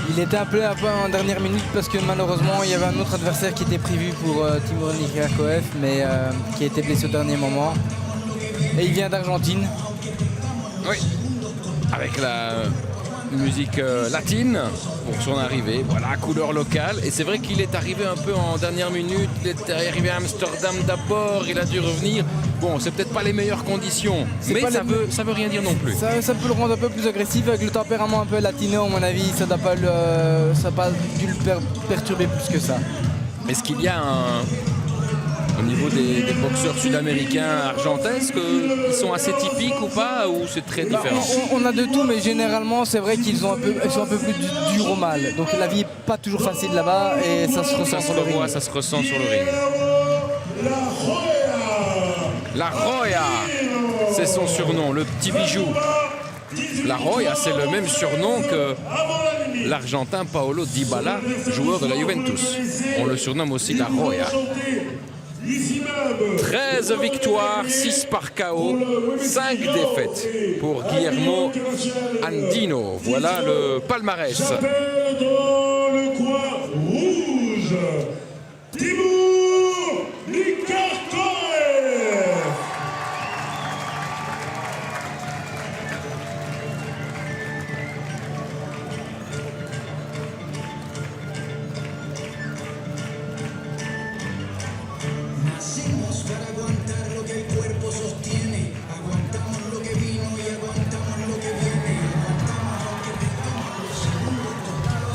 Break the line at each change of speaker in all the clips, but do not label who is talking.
Il était appelé un peu en dernière minute parce que malheureusement il y avait un autre adversaire qui était prévu pour Timur Nikarkoev mais qui a été blessé au dernier moment. Et il vient d'Argentine.
Oui, avec la musique latine pour son arrivée. Voilà, couleur locale. Et c'est vrai qu'il est arrivé un peu en dernière minute. Il est arrivé à Amsterdam d'abord. Il a dû revenir. Bon, c'est peut-être pas les meilleures conditions, mais ça veut rien dire non plus.
Ça peut le rendre un peu plus agressif avec le tempérament un peu latino, à mon avis. Ça n'a pas, pas dû le perturber plus que ça.
Est-ce qu'il y a au niveau des boxeurs sud-américains argentins, est-ce qu'ils sont assez typiques ou pas, ou c'est très différent?
On a de tout, mais généralement, c'est vrai qu'ils sont un peu plus durs au mal. Donc la vie n'est pas toujours facile là-bas et ça se ressent sur le ring.
Ça se ressent sur le ring. La Roya, c'est son surnom, le petit bijou. La Roya, c'est le même surnom que l'Argentin Paolo Dybala, joueur de la Juventus. On le surnomme aussi la Roya. 13 victoires, 6 par KO, 5 défaites pour Guillermo Andino. Voilà le palmarès.
Dans le coin rouge, Timur Nikarkoev.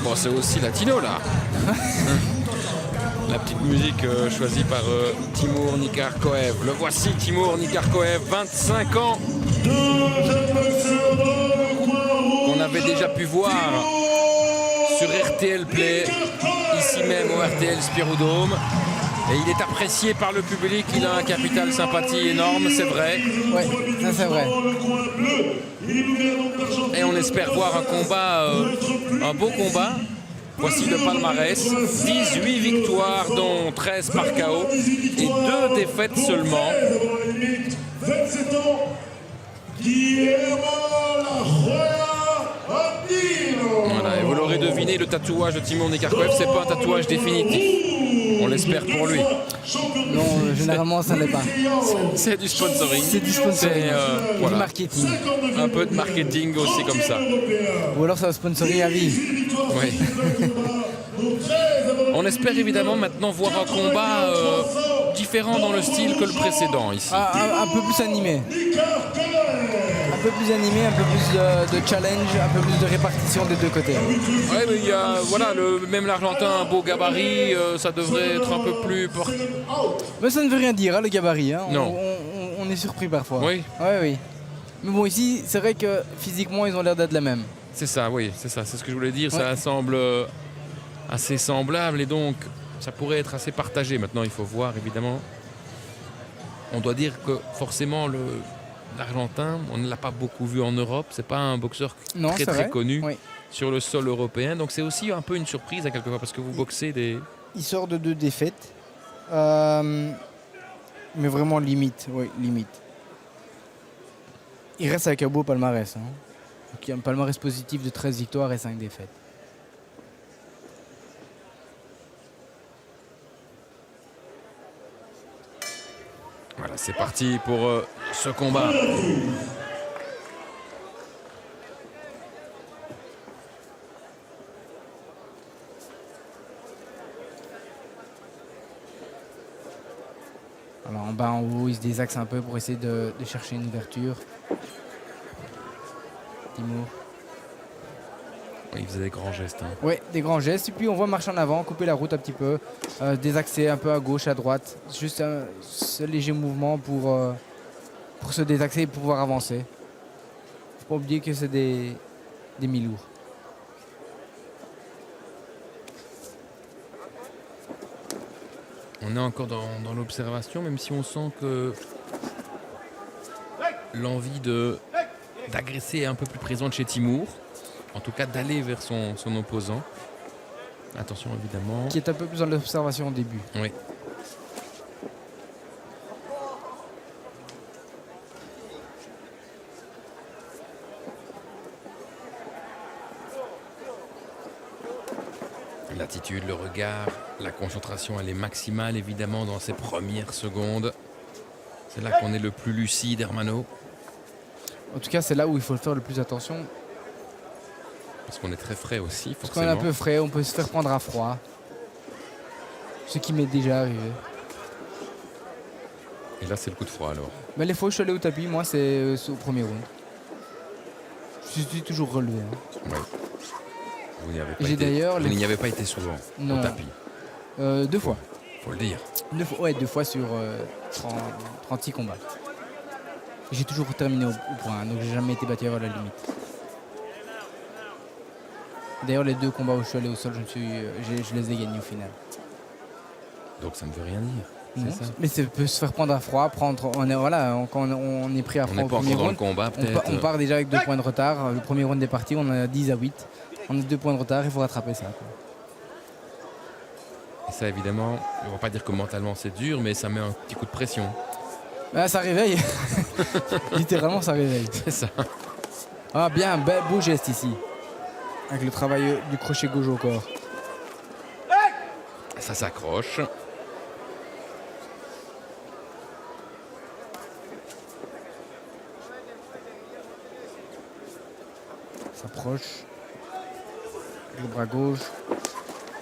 Bon, c'est aussi latino là. La petite musique choisie par Timur Nikarkoev. Le voici, Timur Nikarkoev, 25 ans. On avait déjà pu voir sur RTL Play, ici même au RTL Spirodome. Et il est apprécié par le public, il a un capital sympathie énorme, c'est vrai.
Oui, ça c'est vrai.
Et on espère voir un combat, un beau combat. Voici le palmarès, 18 victoires dont 13 par KO et 2 défaites seulement.
27 ans,
Voilà, et vous l'aurez deviné, le tatouage de Timur Nikarkoev, c'est pas un tatouage définitif. On l'espère pour lui.
Non, généralement ça l'est pas.
C'est du sponsoring.
C'est du sponsoring.
Voilà.
Du marketing.
Un peu de marketing aussi comme ça.
Ou alors ça va sponsorer à vie.
Oui. On espère évidemment maintenant voir un combat différent dans le style que le précédent ici.
Un peu plus animé. Un peu plus animé, un peu plus de challenge, un peu plus de répartition des deux côtés.
Oui, mais il y a, voilà, même l'Argentin, un beau gabarit, ça devrait être un peu plus...
Mais ça ne veut rien dire, hein, le gabarit. Hein.
Non.
On est surpris parfois.
Oui.
Oui. Mais bon, ici, c'est vrai que physiquement, ils ont l'air d'être les mêmes.
C'est ça, oui, c'est ça, c'est ce que je voulais dire. Ouais. Ça semble assez semblable et donc ça pourrait être assez partagé. Maintenant, il faut voir, évidemment. On doit dire que forcément, l'Argentin, on ne l'a pas beaucoup vu en Europe. C'est pas un boxeur très connu sur le sol européen. Donc c'est aussi un peu une surprise à quelque part parce que vous boxez des...
Il sort de 2 défaites. Mais vraiment limite, limite. Il reste avec un beau palmarès. Hein. Donc, il y a un palmarès positif de 13 victoires et 5 défaites.
Voilà, c'est parti pour ce combat.
Alors en bas, en haut, il se désaxe un peu pour essayer de chercher une ouverture. Timur.
Il faisait des grands gestes. Hein.
Oui, des grands gestes. Et puis on voit marcher en avant, couper la route un petit peu, désaxer un peu à gauche, à droite. Juste ce léger mouvement pour se désaxer et pouvoir avancer. Il ne faut pas oublier que c'est des mi-lourds.
On est encore dans l'observation, même si on sent que l'envie d'agresser est un peu plus présente chez Timur. En tout cas, d'aller vers son opposant. Attention, évidemment.
Qui est un peu plus dans l'observation au début.
Oui. L'attitude, le regard, la concentration, elle est maximale évidemment dans ces premières secondes. C'est là qu'on est le plus lucide, Hermano.
En tout cas, c'est là où il faut faire le plus attention.
Parce qu'on est très frais aussi,
Parce qu'on
forcément.
est un peu frais, on peut se faire prendre à froid. Ce qui m'est déjà arrivé.
Et là, c'est le coup de froid alors.
Mais les fois où je suis allé au tapis, moi, c'est au premier round. Je suis toujours relevé. Hein.
Ouais. Vous n'y avez pas
J'ai
été,
d'ailleurs
vous
les-
n'y avez pas été souvent
Non.
au tapis,
2 fois.
faut le dire.
2 fois sur 36 combats. J'ai toujours terminé au point, donc j'ai jamais été battu avant la limite. D'ailleurs, les 2 combats où je suis allé au sol, je les ai gagnés au final.
Donc ça ne veut rien dire.
Non,
C'est ça.
mais ça peut se faire prendre à froid, quand on est pris à
On
froid
n'est
au
pas
premier
encore dans le
round.
combat
On
peut-être.
part déjà avec 2 points de retard. Le premier round est parti, on a 10 à 8. On a 2 points de retard, il faut rattraper ça. Quoi.
Et ça évidemment, on ne va pas dire que mentalement c'est dur, mais ça met un petit coup de pression.
Ah, ça réveille. Littéralement, ça réveille.
C'est ça.
Ah bien, beau geste ici. Avec le travail du crochet gauche au corps.
Ça s'accroche.
S'approche. Le bras gauche.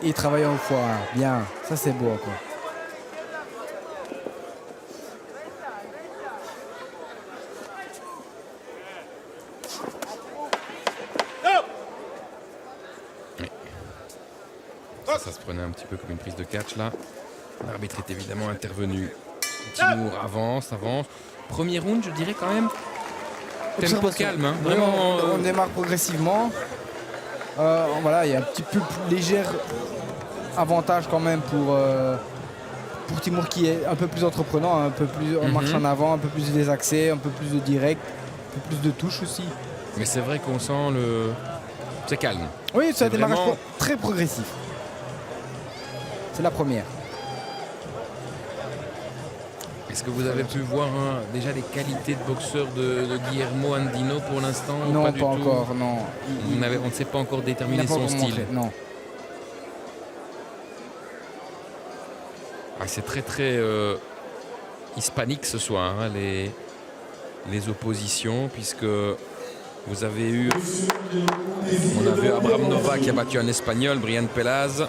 Et travaille au foie. Bien, ça c'est beau quoi.
Ça se prenait un petit peu comme une prise de catch là. L'arbitre est évidemment intervenu. Timur avance. Premier round, je dirais quand même. Tempo
Observation.
calme, hein.
Oui,
Vraiment.
on démarre progressivement. Voilà, il y a un petit peu plus léger avantage quand même pour Timur qui est un peu plus entreprenant, un peu plus en marche en avant, un peu plus désaxé, un peu plus de direct, un peu plus de touche aussi.
Mais c'est vrai qu'on sent le. C'est calme.
Oui, c'est un
C'est
démarrage
vraiment-
très progressif. C'est la première.
Est-ce que vous avez pu voir déjà les qualités de boxeur de Guillermo Andino pour l'instant?
Non, pas,
du tout.
encore, non.
On ne sait pas encore
Il
déterminer
n'a pas
son
encore
style.
montré, non.
Ah, c'est très très hispanique ce soir, hein, les oppositions, puisque vous avez eu. On a vu Abraham Nova qui a battu un Espagnol, Brian Pelaz.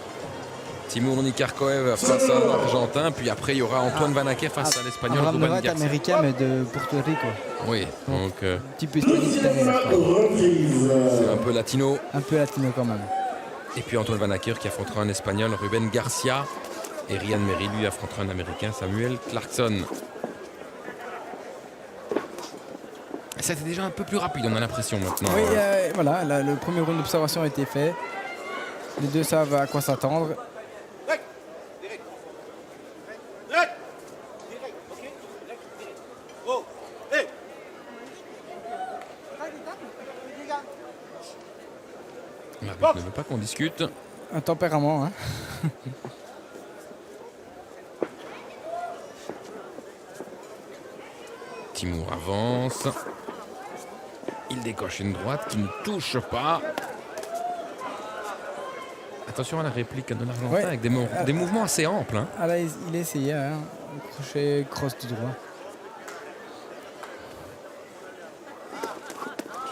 Timur Nikarkoev face à un Argentin, puis après il y aura Antoine Vanaquer face à l'Espagnol
Abraham
Ruben
Nova est
Garcia.
américain, mais de Porto Rico.
Oui, donc
Un petit peu hispanique derrière, quoi.
c'est un peu latino.
Un peu latino quand même.
Et puis Antoine Vanaquer qui affrontera un Espagnol, Ruben Garcia. Et Ryan Merry, lui, affrontera un Américain, Samuel Clarkson. C'était déjà un peu plus rapide, on a l'impression maintenant.
Oui, voilà, le premier round d'observation a été fait. Les deux savent à quoi s'attendre.
L'arbitre ne veut pas qu'on discute.
Un tempérament, hein.
Timur avance. Il décoche une droite qui ne touche pas. Attention à la réplique de l'Argentin
Ouais.
avec des mouvements assez amples. Hein.
Ah là, il a essayé, hein. Un crochet cross du droit.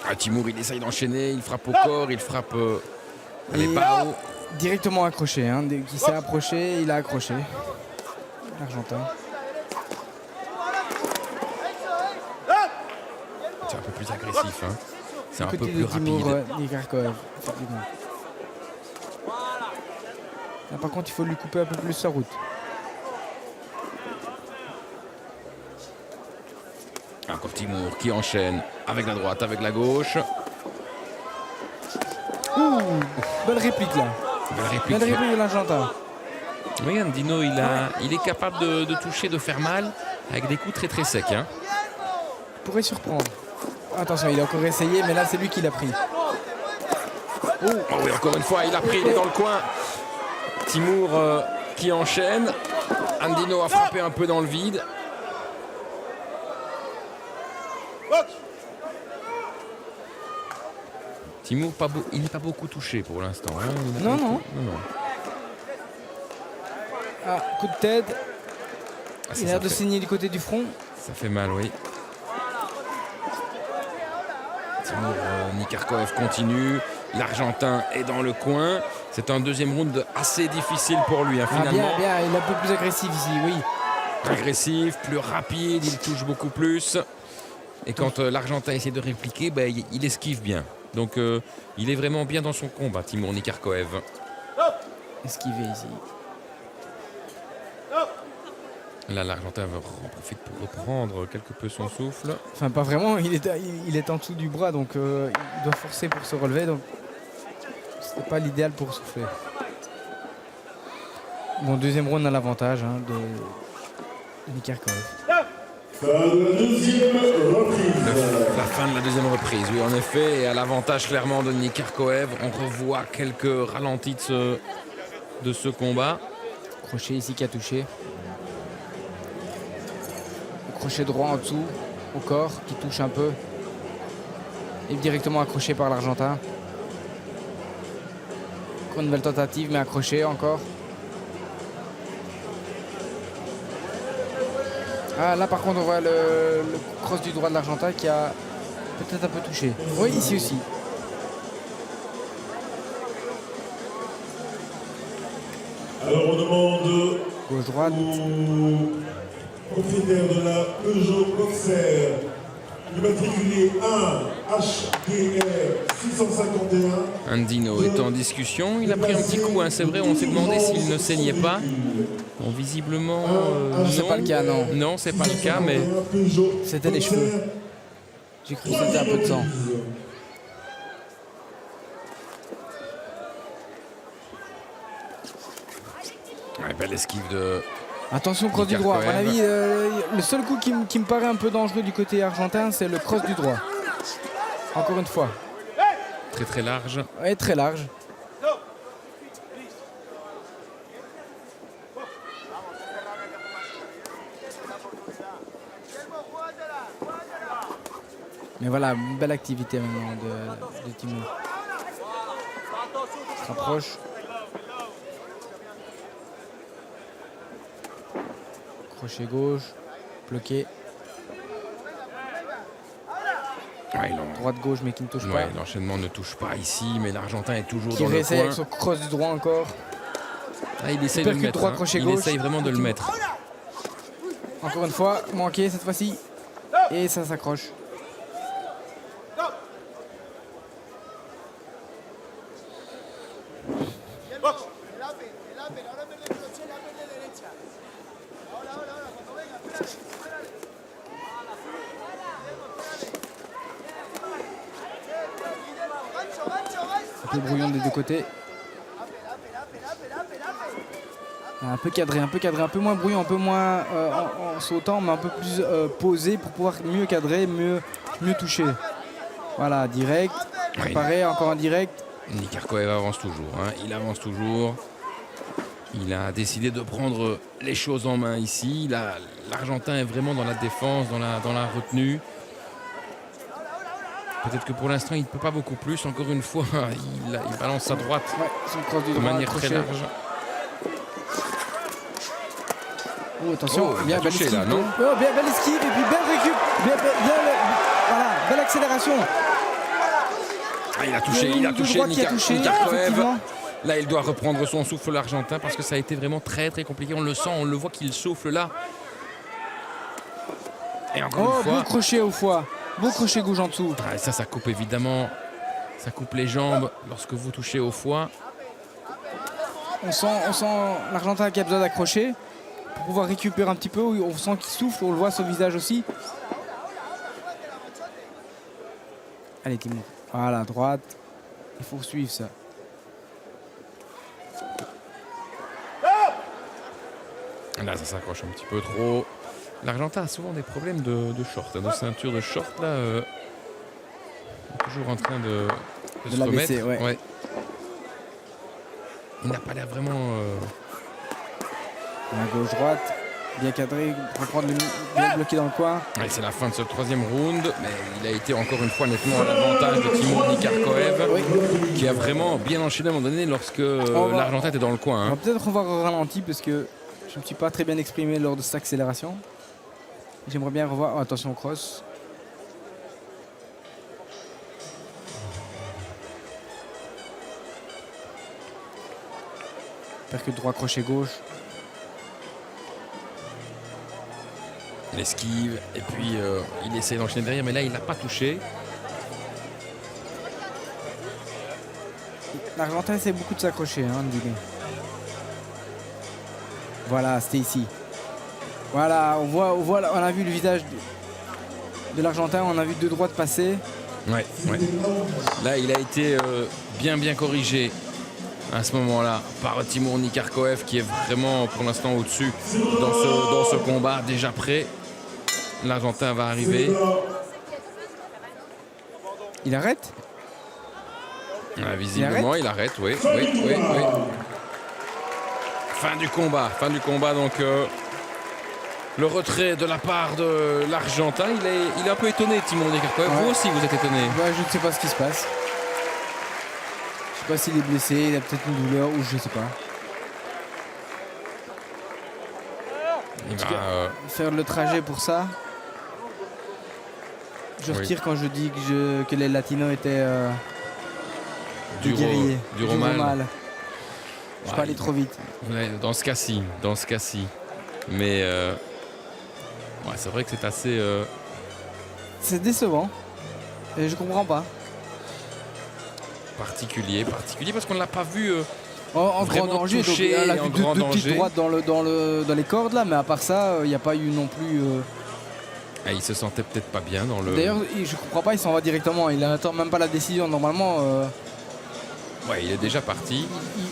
Ah, Timur, il essaye d'enchaîner, il frappe au corps, il frappe les
Et
pas haut.
directement accroché, hein. Dès qu'il s'est approché, il a accroché. L'Argentin.
C'est un peu plus agressif. Hein. C'est un peu
Côté
plus
de Timur
rapide.
Nikarkoev, effectivement. Là, par contre, il faut lui couper un peu plus sa route.
Encore Timur qui enchaîne avec la droite, avec la gauche.
Ouh, belle réplique là.
Belle réplique.
Belle réplique de l'Argentin.
Oui, Andino, il est capable de toucher, de faire mal avec des coups très très secs. Hein.
Pourrait surprendre. Attention, il a encore essayé, mais là, c'est lui qui l'a pris.
Oh oui, encore une fois, il a pris, il est dans le coin. Timur qui enchaîne. Andino a frappé un peu dans le vide. Timur, il n'est pas beaucoup touché pour l'instant. Hein.
Non. Ah, coup de tête.
Ah,
Il a l'air de saigner du côté du front.
Ça fait mal, oui. Timur Nikarkoev continue. L'Argentin est dans le coin. C'est un deuxième round assez difficile pour lui, hein,
Ah,
finalement.
bien, il est un peu plus agressif ici, oui.
Agressif, plus rapide, il touche beaucoup plus. Et quand l'Argentin essaie de répliquer, ben, il esquive bien. Donc il est vraiment bien dans son combat, Timur Nikarkoev.
Esquivé ici.
Là, l'Argentin en profite pour reprendre quelque peu son souffle.
Enfin, pas vraiment, il est en dessous du bras, donc il doit forcer pour se relever. Donc c'est pas l'idéal pour souffler. Bon, deuxième round à l'avantage de Nikarkoev.
Fin de la deuxième reprise.
La fin de la deuxième reprise, oui, en effet. Et à l'avantage clairement de Nikarkoev. On revoit quelques ralentis de ce combat.
Crochet ici qui a touché. Crochet droit en dessous, au corps, qui touche un peu. Et directement accroché par l'Argentin. Encore une nouvelle tentative, mais accroché encore. Ah, là par contre on voit le cross du droit de l'Argentin qui a peut-être un peu touché. Oui, ici aussi.
Alors on demande
Gauche-droite.
au propriétaire de la Peugeot Boxer, immatriculé 1 HDR 651.
Andino est en discussion. Il a pris un petit coup, hein, c'est vrai. On s'est demandé s'il ne saignait pas. Bon, visiblement,
C'est
non.
pas le cas, non.
Non, c'est pas le cas, mais
C'était les cheveux. J'ai cru que c'était un peu de sang.
ouais, belle esquive de.
Attention, cross du droit. À mon avis, le seul coup qui me paraît un peu dangereux du côté argentin, c'est le cross du droit. Encore une fois.
Très très large.
Ouais, très large. Mais voilà, une belle activité maintenant de Timur. Il se rapproche. Crochet gauche, bloqué.
Ouais,
Droite-gauche, mais qui ne touche pas.
ouais, l'enchaînement ne touche pas ici, mais l'Argentin est toujours
Qui
dans le
réessaye
coin.
avec son cross du droit encore.
Ah, il essaye de le
percute
mettre.
droit,
hein.
crochet
Il
gauche.
essaye vraiment de le mettre.
Encore une fois, manqué cette fois-ci. Et ça s'accroche. Un peu brouillon des deux côtés. Un peu cadré, un peu moins brouillon, un peu moins en sautant, mais un peu plus posé pour pouvoir mieux cadrer, mieux toucher. Voilà, direct, préparé, encore un direct.
Nikarkoev avance toujours. Hein. Il avance toujours. Il a décidé de prendre les choses en main ici. L'Argentin est vraiment dans la défense, dans la retenue. Peut-être que pour l'instant, il ne peut pas beaucoup plus. Encore une fois, il balance sa droite
Ouais, son cross du
de
droit,
manière très
accroché.
large.
Oh, attention,
Oh, il
bien
a
belle
touché,
esquive.
là, non
Oh, bien belle esquive et puis belle récup. Voilà, belle accélération.
Ah, il a touché
Nikarkoev.
Nikarkoev. Là, il doit reprendre son souffle, l'Argentin, parce que ça a été vraiment très très compliqué. On le sent, on le voit qu'il souffle là. Et encore
Oh,
une fois.
beau crochet au foie. Beau crochet gauche en dessous.
Ah, et ça coupe évidemment. Ça coupe les jambes lorsque vous touchez au foie.
On sent l'Argentin qui a besoin d'accrocher pour pouvoir récupérer un petit peu. On sent qu'il souffle, on le voit sur le visage aussi. Allez, Timur. Voilà, droite. Il faut suivre ça.
Là, ça s'accroche un petit peu trop. L'Argentin a souvent des problèmes de short, de ceinture de short. Là, toujours en train de se
l'abaisser,
remettre.
ouais.
Il n'a pas l'air vraiment.
Gauche-droite, bien cadré, pour prendre bien bloqué dans le coin.
Ouais, c'est la fin de ce troisième round, mais il a été encore une fois nettement à l'avantage de Timur Nikarkoev, qui a vraiment bien enchaîné à un moment donné lorsque l'Argentin était dans le coin. Hein.
Peut-être on va au ralenti parce que Je ne me suis pas très bien exprimé lors de cette accélération. J'aimerais bien revoir. Oh, attention au cross. Percute droit, crochet gauche.
L'esquive, et puis il essaie d'enchaîner derrière, mais là il n'a pas touché.
L'Argentin essaie beaucoup de s'accrocher, hein, voilà, c'était ici. Voilà, on a vu le visage de l'Argentin, on a vu deux droites passer.
Ouais. Là il a été bien corrigé à ce moment-là par Timur Nikarkoev, qui est vraiment pour l'instant au-dessus dans ce combat, déjà prêt. L'Argentin va arriver.
Il arrête?
Visiblement il arrête, oui. Fin du combat donc le retrait de la part de l'Argentin. Il est un peu étonné, Timur Nikarkoev. Vous aussi vous êtes étonné?
Ouais, je ne sais pas ce qui se passe. Je sais pas s'il est blessé, il a peut-être une douleur ou je sais pas.
Il va
faire le trajet pour ça. Je retire quand je dis que les Latinos étaient des guerriers.
Du mal.
Je peux aller trop vite.
Dans ce cas-ci. Mais c'est vrai que c'est assez...
C'est décevant. Et je comprends pas.
Particulier parce qu'on ne l'a pas vu
en grand danger.
Touché,
donc, il a vu deux petites droites dans les cordes là, mais à part ça, il n'y a pas eu non plus...
il se sentait peut-être pas bien dans le...
D'ailleurs, je comprends pas, il s'en va directement. Il n'attend même pas la décision. Normalement...
il est déjà parti.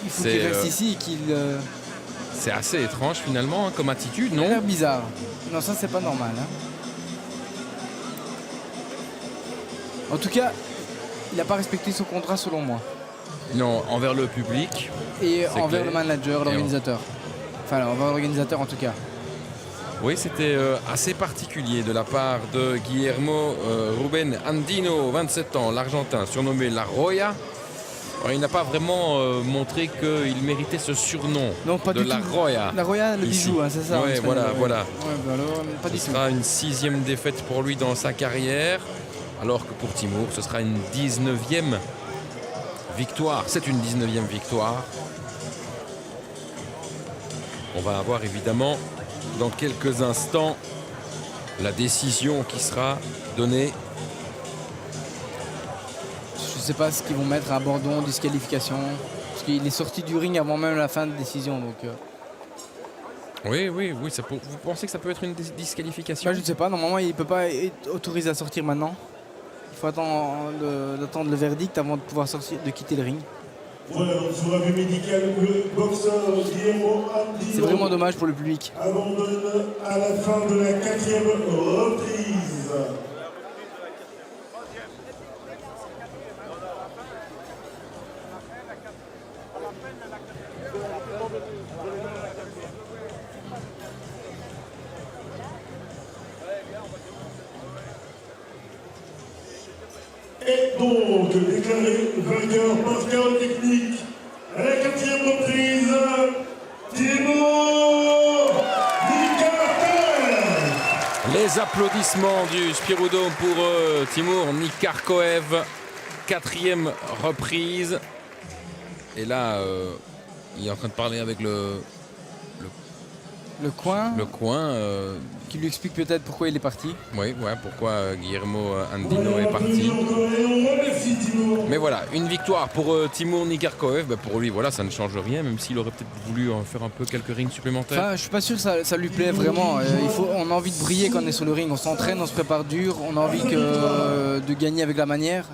Il faut qu'il reste ici et qu'il...
C'est assez étrange finalement comme attitude, non?
Il a l'air bizarre. Non, ça c'est pas normal. Hein. En tout cas, il n'a pas respecté son contrat selon moi.
Non, envers le public.
Et envers le manager, l'organisateur. Enfin, envers l'organisateur en tout cas.
Oui, c'était assez particulier de la part de Guillermo Rubén Andino, 27 ans, l'Argentin, surnommé La Roya. Alors, il n'a pas vraiment montré qu'il méritait ce surnom de La Roya.
La Roya, le bijou, hein, c'est ça?
Oui, voilà.
Ouais, bah alors, pas
ce sera une 6e défaite pour lui dans sa carrière, alors que pour Timur, ce sera une 19e victoire. C'est une 19e victoire. On va avoir évidemment dans quelques instants la décision qui sera donnée.
Je ne sais pas ce qu'ils vont mettre à abandon, disqualification. Parce qu'il est sorti du ring avant même la fin de décision. Donc,
Oui. Vous pensez que ça peut être une disqualification?
Je ne sais pas. Normalement, il ne peut pas être autorisé à sortir maintenant. Il faut attendre le verdict avant de pouvoir sortir, de quitter le ring.
Voilà, donc sur l'avis médical, le boxeur Guillermo Andino.
C'est vraiment dommage pour le public.
Abandonne à la fin de la 4e reprise. Et donc, déclaré vainqueur par chaos technique à la 4e reprise, Timur Nikarkoev.
Les applaudissements du Spirou-Dôme pour Timur Nikarkoev, 4e reprise. Et là, il est en train de parler avec le coin. Qui
lui explique peut-être pourquoi il est parti.
Oui, pourquoi Guillermo Andino est parti. Mais voilà, une victoire pour Timur Nikarkoev. Pour lui, ça ne change rien, même s'il aurait peut-être voulu en faire un peu quelques rings supplémentaires.
Enfin, je suis pas sûr que ça lui plaît vraiment. On a envie de briller quand on est sur le ring. On s'entraîne, on se prépare dur. On a envie de gagner avec la manière.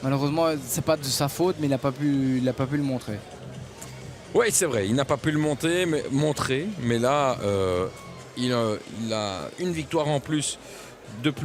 Malheureusement, c'est pas de sa faute, mais il n'a pas pu le montrer.
Oui, c'est vrai, il n'a pas pu le montrer, mais là, il a une victoire en plus de plus.